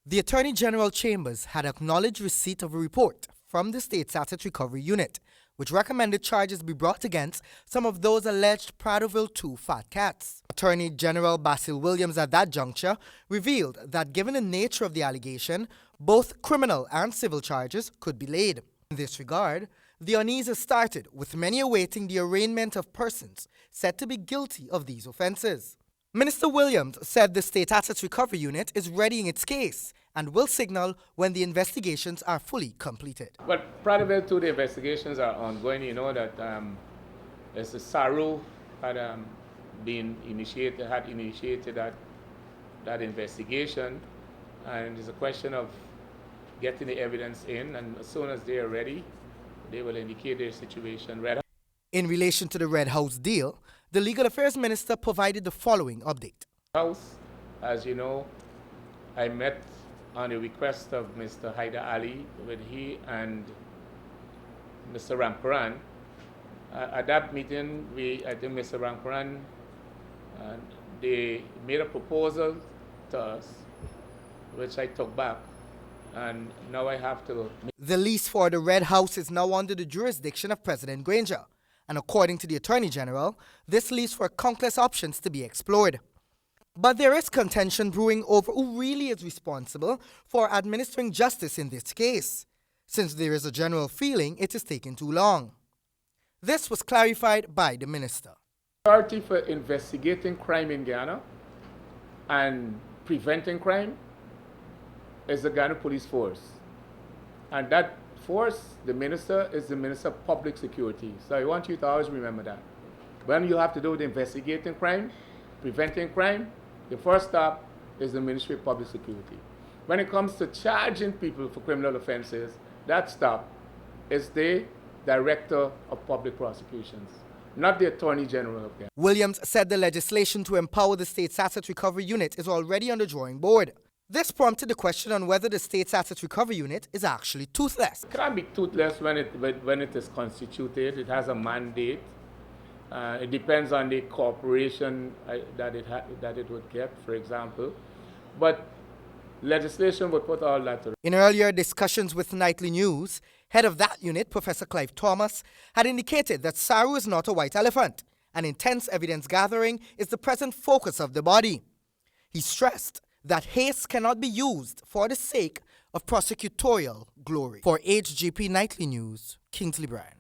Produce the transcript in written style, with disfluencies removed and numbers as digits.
The Attorney General Chambers had acknowledged receipt of a report from the State's Asset Recovery Unit, which recommended charges be brought against some of those alleged Prattville 2 fat cats. Attorney General Basil Williams at that juncture revealed that given the nature of the allegation, both criminal and civil charges could be laid. In this regard, the unease has started, with many awaiting the arraignment of persons said to be guilty of these offences. Minister Williams said the State Assets Recovery Unit is readying its case and will signal when the investigations are fully completed. But Prattville 2, the investigations are ongoing. You know that as the Saru had initiated that investigation, and it's a question of getting the evidence in, and as soon as they are ready, they will indicate their situation. In relation to the Red House deal, the Legal Affairs Minister provided the following update. House, as you know, I met on the request of Mr. Haider Ali with he and Mr. Ramkaran. At that meeting, I think Mr. Ramkaran, they made a proposal to us, which I took back, and now I have to... The lease for the Red House is now under the jurisdiction of President Granger, and according to the Attorney General, this leaves for countless options to be explored. But there is contention brewing over who really is responsible for administering justice in this case, since there is a general feeling it is taking too long. This was clarified by the minister. The authority for investigating crime in Ghana and preventing crime is the Ghana Police Force. And that force, the minister, is the Minister of Public Security. So I want you to always remember that. When you have to do with investigating crime, preventing crime, the first stop is the Ministry of Public Security. When it comes to charging people for criminal offenses, that stop is the Director of Public Prosecutions, not the Attorney General of Ghana. Williams said the legislation to empower the State's Asset Recovery Unit is already on the drawing board. This prompted the question on whether the State's Asset Recovery Unit is actually toothless. It can't be toothless when it is constituted. It has a mandate. It depends on the corporation that it would get, for example. But legislation would put all that to rest. In earlier discussions with Nightly News, head of that unit, Professor Clive Thomas, had indicated that Saru is not a white elephant, and intense evidence gathering is the present focus of the body. He stressed that haste cannot be used for the sake of prosecutorial glory. For HGP Nightly News, Kingsley Bryan.